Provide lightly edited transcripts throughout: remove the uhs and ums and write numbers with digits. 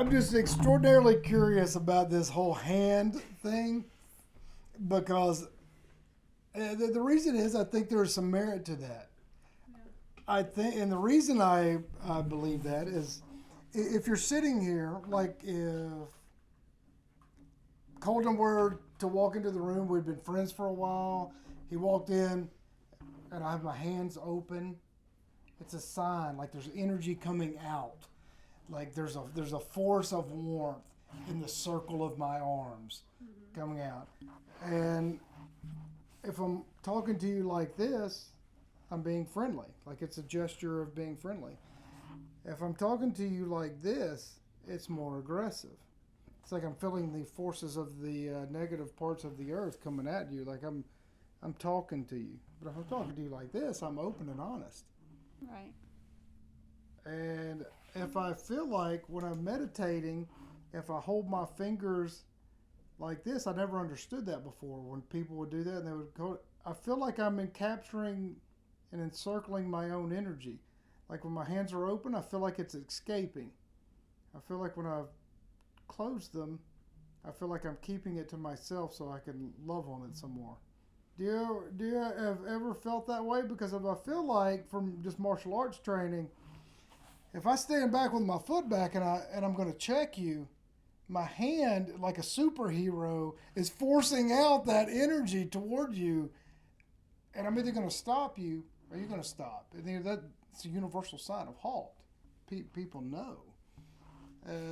I'm just extraordinarily curious about this whole hand thing because the reason is I think there's some merit to that. I think, and the reason I believe that is if you're sitting here, like if Colton were to walk into the room, we'd been friends for a while. He walked in, and I have my hands open. It's a sign, like there's energy coming out, like there's a force of warmth in the circle of my arms coming out. And if I'm talking to you like this, I'm being friendly. Like it's a gesture of being friendly. If I'm talking to you like this, it's more aggressive. It's like I'm feeling the forces of the negative parts of the earth coming at you. Like I'm talking to you. But if I'm talking to you like this, I'm open and honest. Right. And if I feel like when I'm meditating, if I hold my fingers like this, I never understood that before. When people would do that, and they would go, I feel like I'm encapturing and encircling my own energy. Like when my hands are open, I feel like it's escaping. I feel like when I close them, I feel like I'm keeping it to myself so I can love on it some more. Do you have ever felt that way? Because if I feel like from just martial arts training, if I stand back with my foot back and I'm going to check you, my hand, like a superhero, is forcing out that energy toward you, and I'm either going to stop you or you're going to stop. And that's a universal sign of halt. People know.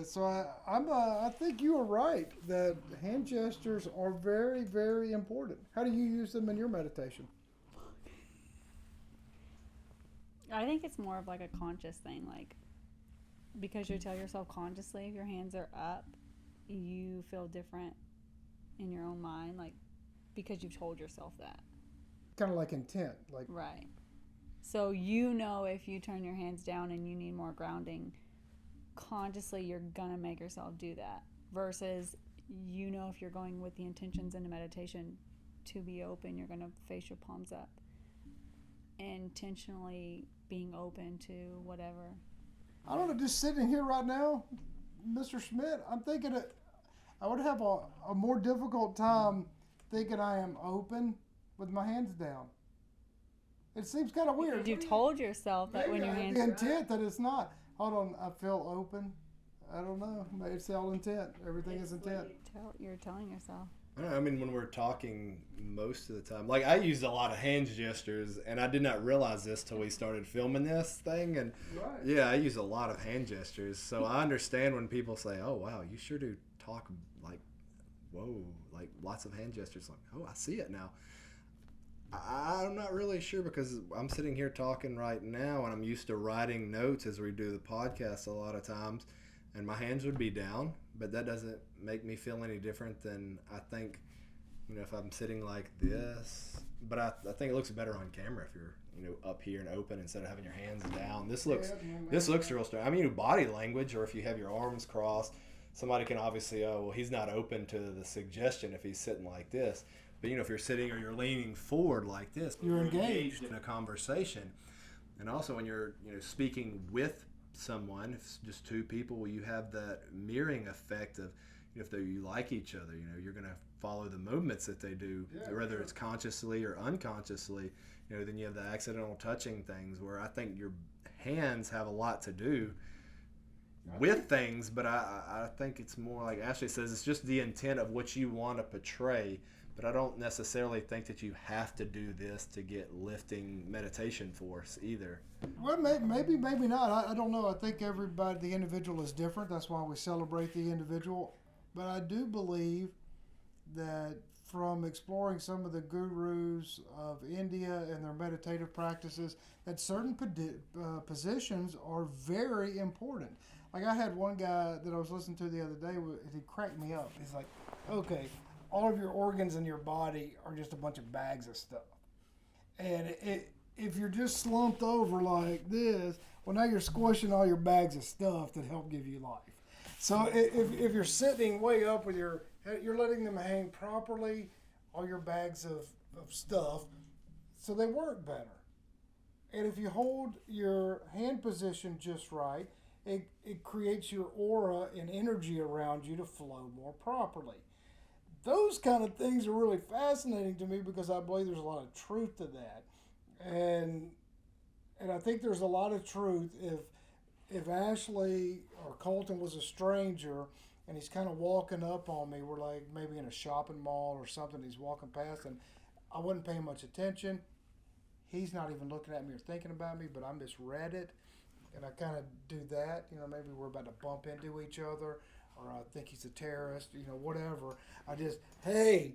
So I think you are right that hand gestures are very, very important. How do you use them in your meditation? I think it's more of like a conscious thing, like because you tell yourself consciously if your hands are up, you feel different in your own mind, like because you've told yourself that. Kind of like intent, like right. So you know if you turn your hands down and you need more grounding, consciously you're gonna make yourself do that. Versus you know if you're going with the intentions into meditation to be open, you're gonna face your palms up. Intentionally being open to whatever. I don't know, just sitting here right now, Mr. Schmidt, I'm thinking that I would have a more difficult time thinking I am open with my hands down. It seems kind of weird. You told yourself that when your hands the intent that it's not. Hold on, I feel open. I don't know. It's all intent. Everything is intent. You're telling yourself. I don't know, I mean, when we're talking most of the time, like I used a lot of hand gestures, and I did not realize this till we started filming this thing. And right. Yeah, I use a lot of hand gestures, so I understand when people say, "Oh, wow, you sure do talk like, whoa, like lots of hand gestures." Like, oh, I see it now. I'm not really sure because I'm sitting here talking right now, and I'm used to writing notes as we do the podcast a lot of times, and my hands would be down, but that doesn't make me feel any different than I think, if I'm sitting like this. But I think it looks better on camera if you're, up here and open instead of having your hands down. This looks real strong. I mean, body language, or if you have your arms crossed, somebody can obviously, oh, well, he's not open to the suggestion if he's sitting like this. But, if you're sitting or you're leaning forward like this, you're engaged in a conversation. And also when you're, speaking with someone, if it's just two people, well, you have that mirroring effect of, if you like each other, you're going to follow the movements that they do, whether it's consciously or unconsciously. Then you have the accidental touching things where I think your hands have a lot to do with things, but I think it's more like Ashley says, it's just the intent of what you want to portray. But I don't necessarily think that you have to do this to get lifting meditation force either. Well, maybe not. I don't know. I think the individual is different. That's why we celebrate the individual. But I do believe that from exploring some of the gurus of India and their meditative practices, that certain positions are very important. Like I had one guy that I was listening to the other day, and he cracked me up. He's like, okay, all of your organs in your body are just a bunch of bags of stuff. And if you're just slumped over like this, well, now you're squishing all your bags of stuff that help give you life. So if you're sitting way up with you're letting them hang properly, all your bags of stuff, so they work better. And if you hold your hand position just right, it creates your aura and energy around you to flow more properly. Those kind of things are really fascinating to me because I believe there's a lot of truth to that. And I think there's a lot of truth if Ashley or Colton was a stranger and he's kind of walking up on me, we're like maybe in a shopping mall or something, he's walking past and I wasn't paying much attention. He's not even looking at me or thinking about me, but I misread it. And I kind of do that. Maybe we're about to bump into each other or I think he's a terrorist, whatever. I just, hey,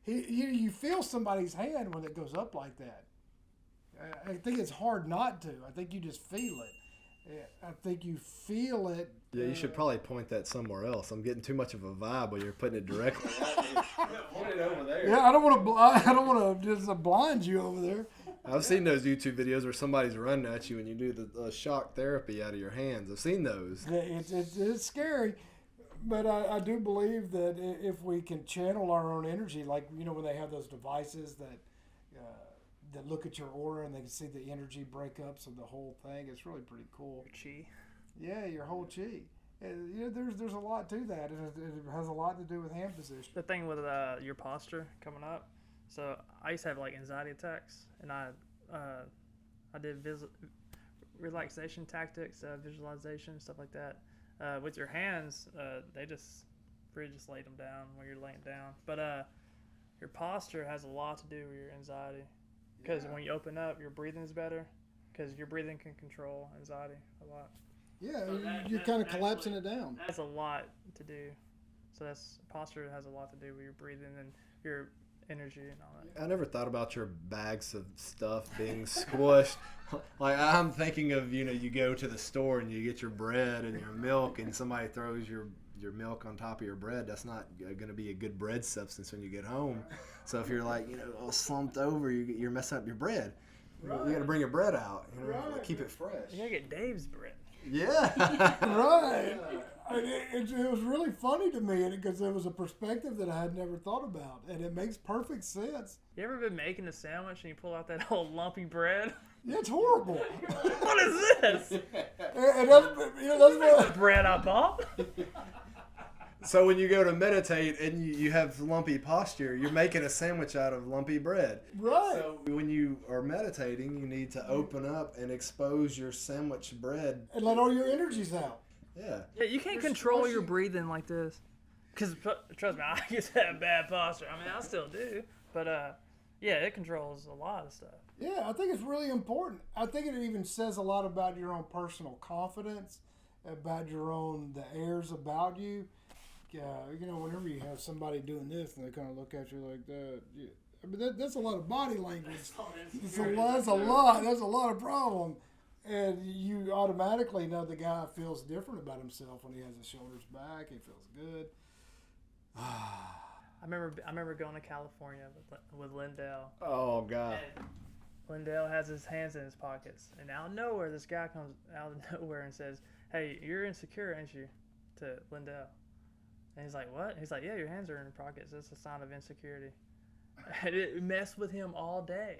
you feel somebody's hand when it goes up like that. I think it's hard not to. I think you just feel it. I think you feel it. Yeah, you should probably point that somewhere else. I'm getting too much of a vibe when you're putting it directly. Point it over there. Yeah, I don't want to just blind you over there. I've seen those YouTube videos where somebody's running at you and you do the shock therapy out of your hands. I've seen those. It's scary, but I do believe that if we can channel our own energy, like when they have those devices that look at your aura and they can see the energy breakups of the whole thing, it's really pretty cool. Your chi. Yeah, your whole chi. There's a lot to that, and it has a lot to do with hand position. The thing with your posture coming up. So I used to have like anxiety attacks, and I did relaxation tactics, visualization, stuff like that. With your hands, they just lay them down when you're laying down. But your posture has a lot to do with your anxiety, because when you open up, your breathing is better, because your breathing can control anxiety a lot. Yeah, so you're kind of collapsing it down. That's a lot to do. So posture has a lot to do with your breathing and your energy and all that. I never thought about your bags of stuff being squished. Like I'm thinking of, you go to the store and you get your bread and your milk and somebody throws your milk on top of your bread. That's not going to be a good bread substance when you get home. So if you're like, all slumped over, you're messing up your bread. Right. You got to bring your bread out, right. Keep it fresh. You got to get Dave's bread. Yeah. Right. It was really funny to me because it was a perspective that I had never thought about, and it makes perfect sense. You ever been making a sandwich and you pull out that whole lumpy bread? Yeah, it's horrible. What is this? And that's what bread I bought. So when you go to meditate and you have lumpy posture, you're making a sandwich out of lumpy bread. Right. So when you are meditating, you need to open up and expose your sandwich bread. And let all your energies out. Yeah. Yeah, you can't control your breathing like this. Because, trust me, I used to have bad posture. I mean, I still do. But, yeah, it controls a lot of stuff. Yeah, I think it's really important. I think it even says a lot about your own personal confidence, about the airs about you. Whenever you have somebody doing this and they kind of look at you like that, I mean, that's a lot of body language. That's a lot of problem. And you automatically know the guy feels different about himself when he has his shoulders back. He feels good. I remember going to California with Lindell. Oh, God. And Lindell has his hands in his pockets. And out of nowhere, this guy comes out of nowhere and says, "Hey, you're insecure, aren't you?" to Lindell. And he's like, "What?" He's like, "Yeah, your hands are in your pockets. That's a sign of insecurity." And it messed with him all day.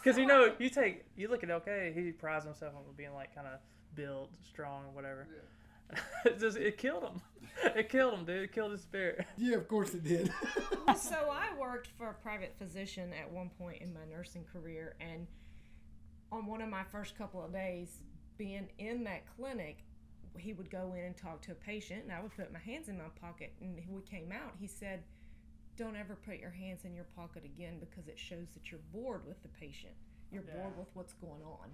Because, you look at LK, he prides himself on being, like, kind of built, strong, or whatever. Yeah. It killed him. It killed him, dude. It killed his spirit. Yeah, of course it did. So I worked for a private physician at one point in my nursing career, and on one of my first couple of days being in that clinic, he would go in and talk to a patient, and I would put my hands in my pocket, and when we came out, he said, "Don't ever put your hands in your pocket again because it shows that you're bored with the patient. You're bored with what's going on."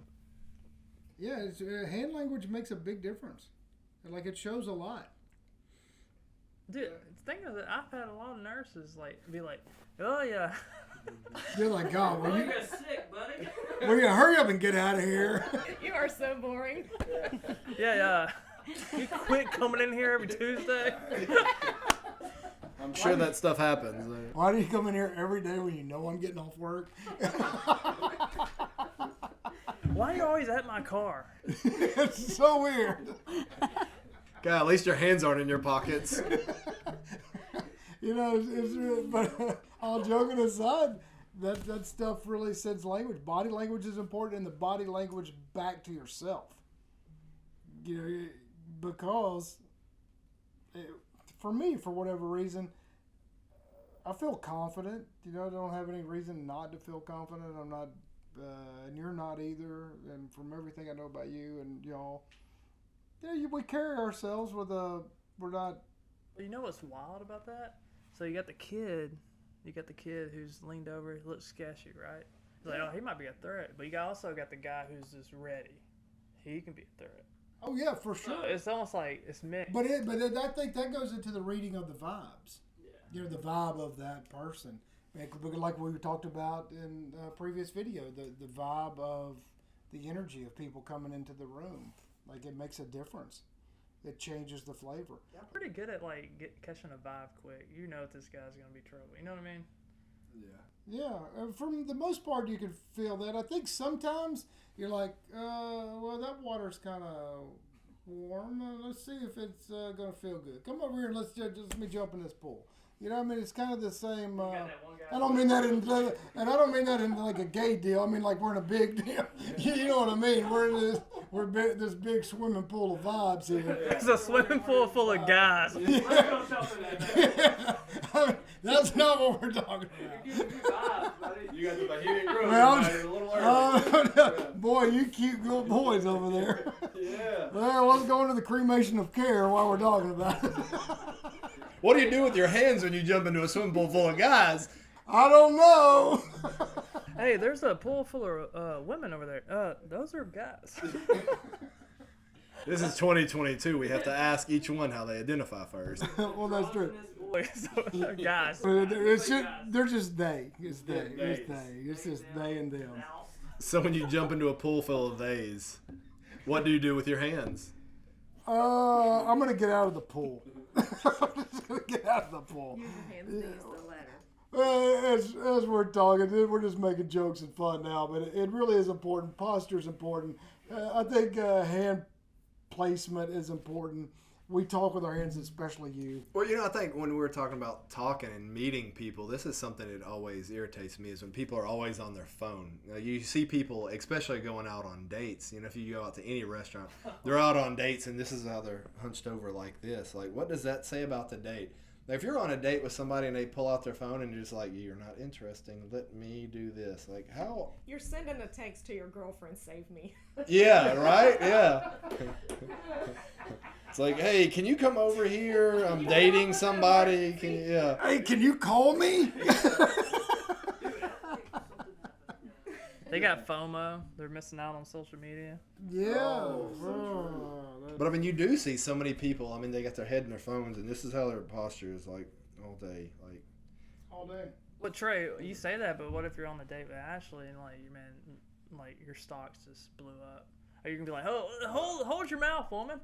Yeah, hand language makes a big difference. Like, it shows a lot. Dude, the thing is that I've had a lot of nurses be like, "Oh yeah." You're like, "God, will you get sick, buddy? Will you hurry up and get out of here?" You are so boring. Yeah. You quit coming in here every Tuesday. I'm sure that stuff happens. Why do you come in here every day when you know I'm getting off work? Why are you always at my car? It's so weird. God, at least your hands aren't in your pockets. But all joking aside, that stuff really sends language. Body language is important, and the body language back to yourself. You know, because for me, for whatever reason, I feel confident. You know, I don't have any reason not to feel confident. I'm not, and you're not either. And from everything I know about you and y'all, we carry ourselves with a. We're not. You know what's wild about that? So you got the kid who's leaned over, he looks sketchy, right? He's like, oh, he might be a threat. But you also got the guy who's just ready. He can be a threat. Oh yeah, for sure. So it's almost like it's mixed. But I think that goes into the reading of the vibes. Yeah. You know, the vibe of that person. Like we talked about in a previous video, the vibe of the energy of people coming into the room. Like, it makes a difference. It changes the flavor. I'm pretty good at catching a vibe quick. You know if this guy's gonna be trouble. You know what I mean? Yeah. Yeah. From the most part, you can feel that. I think sometimes you're like, well, that water's kind of warm. Let's see if it's gonna feel good. Come over here and let me jump in this pool. You know what I mean? It's kind of the same. I don't mean that in like a gay deal. I mean like we're in a big deal. You know what I mean? We're in this big swimming pool of vibes here. It's a swimming pool full of guys. Yeah. I mean, that's not what we're talking about. You got the Bohemian Grove. Boy, you cute little boys over there. Yeah. Well, let's go into the cremation of care while we're talking about it. What do you do with your hands when you jump into a swimming pool full of guys? I don't know. Hey, there's a pool full of women over there. Those are guys. This is 2022. We have to ask each one how they identify first. Well, that's true. They're guys. They're just they. It's they. It's they. It's just they and them. So when you jump into a pool full of theys, what do you do with your hands? I'm gonna get out of the pool. I'm just gonna get out of the pool. Use your hands, knees, the ladder. As we're talking, we're just making jokes and fun now, but it really is important. Posture is important. I think hand placement is important. We talk with our hands, especially you. Well, I think when we were talking about talking and meeting people, this is something that always irritates me is when people are always on their phone. You see people, especially going out on dates. If you go out to any restaurant, they're out on dates and this is how they're hunched over like this. Like, what does that say about the date? Now, if you're on a date with somebody and they pull out their phone and you're just like, you're not interesting, let me do this. Like, how? You're sending a text to your girlfriend, save me. Yeah, right? Yeah. It's like, hey, can you come over here? I'm dating somebody. Hey, can you call me? They got FOMO. They're missing out on social media. Yeah. But I mean, you do see so many people. I mean, they got their head in their phones, and this is how their posture is like all day, like all day. But Trey, you say that, but what if you're on a date with Ashley and your stocks just blew up? Are you gonna be like, oh, hold your mouth, woman?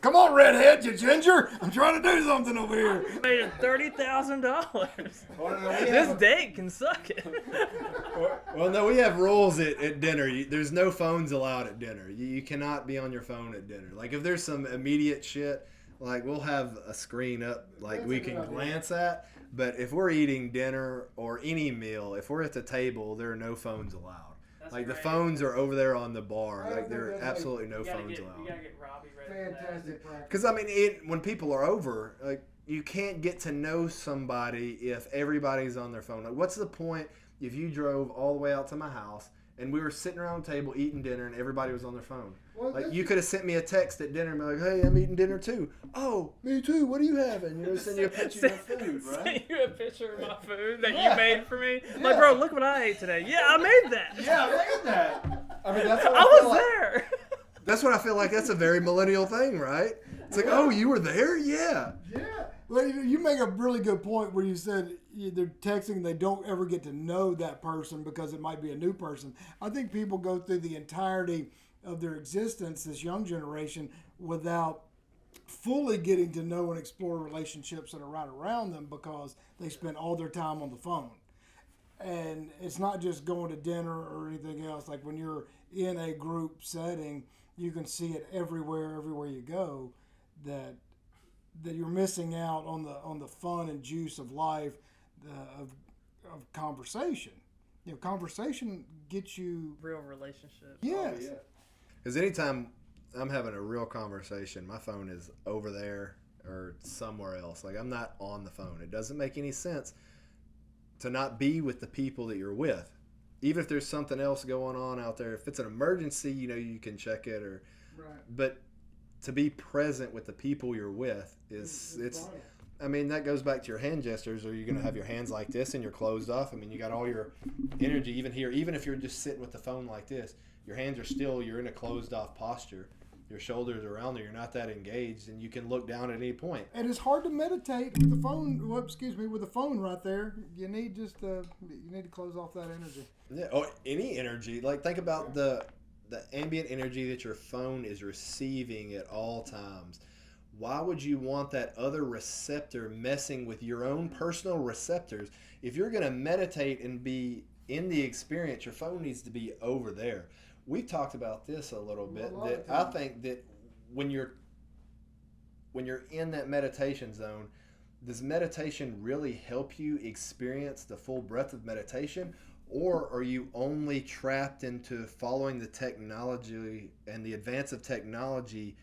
Come on, redhead, you ginger! I'm trying to do something over here. Made $30,000. This date can suck it. Well, no, we have rules at dinner. There's no phones allowed at dinner. You cannot be on your phone at dinner. Like, if there's some immediate shit, like, we'll have a screen up, like, we can glance at. But if we're eating dinner or any meal, if we're at the table, there are no phones allowed. Like, the phones are over there on the bar. Like, there are absolutely no phones allowed. You gotta get Robbie ready. Fantastic practice. Because, I mean, when people are over, like, you can't get to know somebody if everybody's on their phone. Like, what's the point if you drove all the way out to my house and we were sitting around the table eating dinner and everybody was on their phone? Well, like, you could have sent me a text at dinner and be like, hey, I'm eating dinner too. Oh, me too. What are you having? Send you a picture of your food, right? Send you a picture of my food that you made for me. Yeah. Like, bro, look what I ate today. Yeah, I made that. Yeah, I made that. I mean, that's what I was there. That's what I feel like. That's a very millennial thing, right? It's like, oh, you were there? Yeah. Yeah. Well, you make a really good point where you said they're texting, they don't ever get to know that person because it might be a new person. I think people go through the entirety of their existence, this young generation, without fully getting to know and explore relationships that are right around them because they spend all their time on the phone. And it's not just going to dinner or anything else. Like, when you're in a group setting, you can see it everywhere you go, that you're missing out on the fun and juice of life, of conversation. Conversation gets you. Real relationship. Yes. Because anytime I'm having a real conversation, my phone is over there or somewhere else. Like, I'm not on the phone. It doesn't make any sense to not be with the people that you're with. Even if there's something else going on out there. If it's an emergency, you can check it. Right. But to be present with the people you're with it's I mean, that goes back to your hand gestures. Are you going to have your hands like this and you're closed off? I mean, you got all your energy even here. Even if you're just sitting with the phone like this, your hands are still, you're in a closed off posture. Your shoulders are around there. You're not that engaged, and you can look down at any point. And it's hard to meditate with the phone. With the phone right there. You need you need to close off that energy. Yeah, or any energy. Like, think about the ambient energy that your phone is receiving at all times. Why would you want that other receptor messing with your own personal receptors? If you're going to meditate and be in the experience, your phone needs to be over there. We've talked about this a little bit. That I think that when you're in that meditation zone, does meditation really help you experience the full breadth of meditation? Or are you only trapped into following the technology and the advance of technology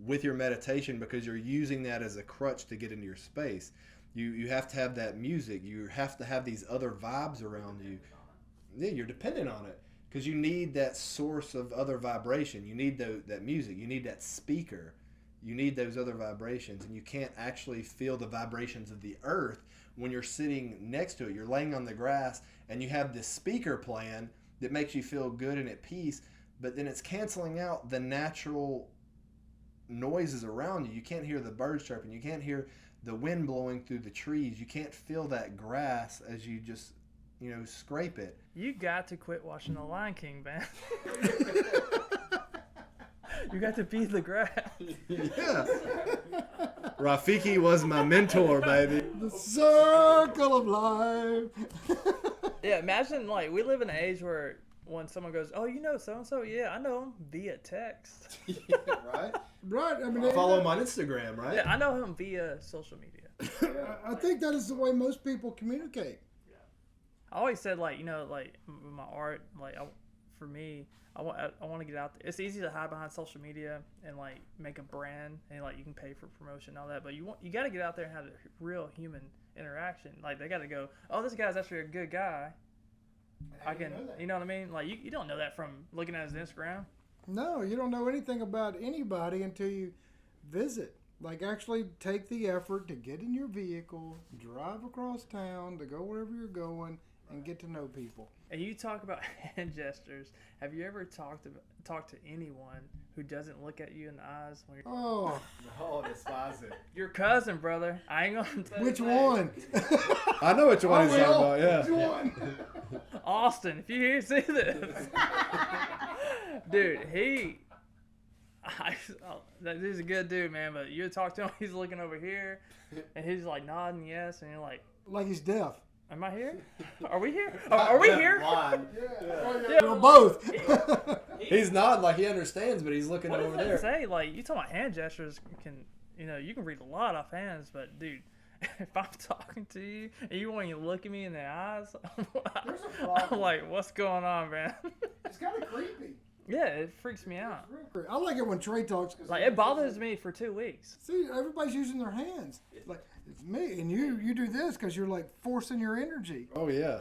with your meditation because you're using that as a crutch to get into your space? You have to have that music. You have to have these other vibes around you. Yeah, you're dependent on it because you need that source of other vibration. You need that music. You need that speaker. You need those other vibrations, and you can't actually feel the vibrations of the earth when you're sitting next to it. You're laying on the grass, and you have this speaker playing that makes you feel good and at peace, but then it's canceling out the natural noises around you. You can't hear the birds chirping. You can't hear the wind blowing through the trees. You can't feel that grass as you just, scrape it. You got to quit watching The Lion King, man. You got to be the grass. Yeah. Rafiki was my mentor, baby. The circle of life. Yeah, imagine, we live in an age where when someone goes, oh, you know so-and-so? Yeah, I know him via text. Yeah, right? Right. I mean, Follow him on Instagram, right? Yeah, I know him via social media. I think that is the way most people communicate. I always said, my art, for me, I want to get out there. It's easy to hide behind social media and make a brand and you can pay for promotion and all that, but you got to get out there and have a real human interaction. They got to go, oh, this guy's actually a good guy. You know what I mean? You don't know that from looking at his Instagram. No, you don't know anything about anybody until you visit. Actually take the effort to get in your vehicle, drive across town, to go wherever you're going, and get to know people. And you talk about hand gestures. Have you ever talked to anyone who doesn't look at you in the eyes when you're... Oh, despise it. Your cousin, brother. I ain't gonna tell Which you one? I know which one he's talking about, yeah. Which one? Austin, if you see this. Dude, he's a good dude, man, but you talk to him, he's looking over here, and he's nodding yes, and you're like... Like he's deaf. Am I here? Are we here? Are we here? Blind. Yeah. Well, both. He's nodding like he understands, but he's looking over there. Say, you talking about hand gestures you can read a lot off hands, but dude, if I'm talking to you and you want to look at me in the eyes, I'm like, what's going on, man? It's kind of creepy. Yeah, it freaks me out. I like it when Trey talks. It bothers me for 2 weeks. See, everybody's using their hands. It's me, and you do this because you're forcing your energy. Oh, yeah.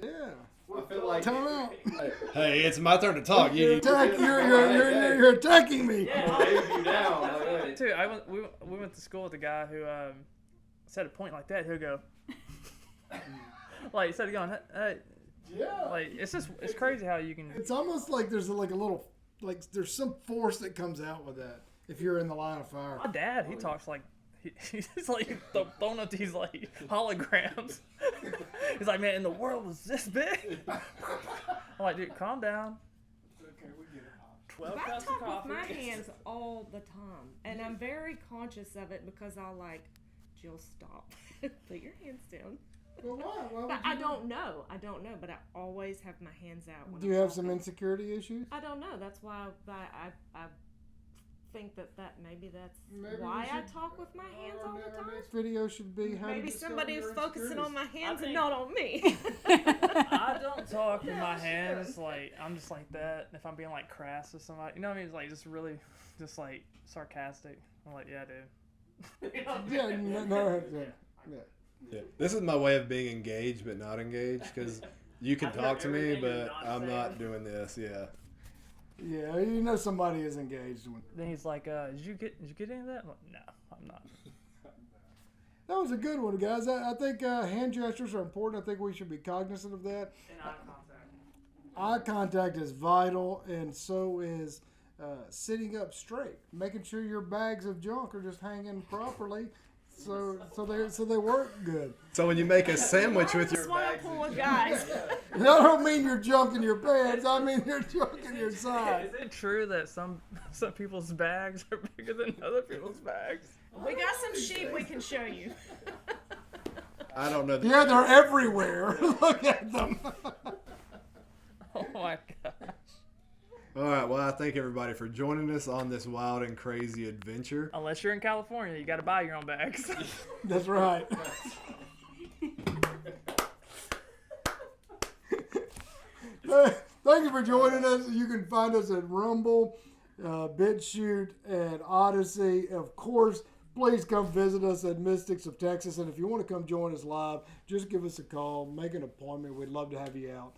Yeah. I feel like... Time out. Hey, it's my turn to talk. You're attacking me. Wave you down. Too, we went to school with a guy who said a point like that. He'll go, instead of going, hey. Yeah. It's crazy how you can. It's almost like there's a little, there's some force that comes out with that if you're in the line of fire. My dad, he talks he's throwing up these holograms. He's like, man, and the world was this big. I'm like, dude, calm down. It's okay, we get it. 12 I cups of talk coffee. with my hands all the time, and I'm very conscious of it because I'll Jill, stop. Put your hands down. Well, why? But I don't know. But I always have my hands out. Do you have some insecurity issues? I don't know. That's why I think that maybe that's Maybe we why I should- talk with my hands all the Our time. next video should be how to Maybe discover somebody your is focusing on my hands and think- not on me. I don't talk with my Yeah, hands like I'm just like that. If I'm being like crass with somebody, you know what I mean? It's like just really, just like sarcastic. I'm like, yeah, dude. You know what I mean? Yeah, yeah. Yeah. This is my way of being engaged but not engaged because you can I feel talk like to me, everything you're but not I'm not saying. doing this. Yeah. Yeah, you know somebody is engaged when. Then he's like, did you get any of that? I'm like, no, I'm not. That was a good one, guys. I think hand gestures are important. I think we should be cognizant of that. And eye contact. Eye contact is vital, and so is sitting up straight, making sure your bags of junk are just hanging properly, so they work good. So when you make a sandwich with your swimming bags, pool of guys. I don't mean your junk in your pants. I mean your junk in your side. Is it true that some people's bags are bigger than other people's bags? We got some sheep we can show you. I don't know. Yeah, they're everywhere. Look at them. Oh my gosh. All right. Well, I thank everybody for joining us on this wild and crazy adventure. Unless you're in California, you got to buy your own bags. That's right. Thank you for joining us. You can find us at Rumble, BitChute, and Odyssey. Of course, please come visit us at Mystics of Texas. And if you want to come join us live, just give us a call, make an appointment. We'd love to have you out.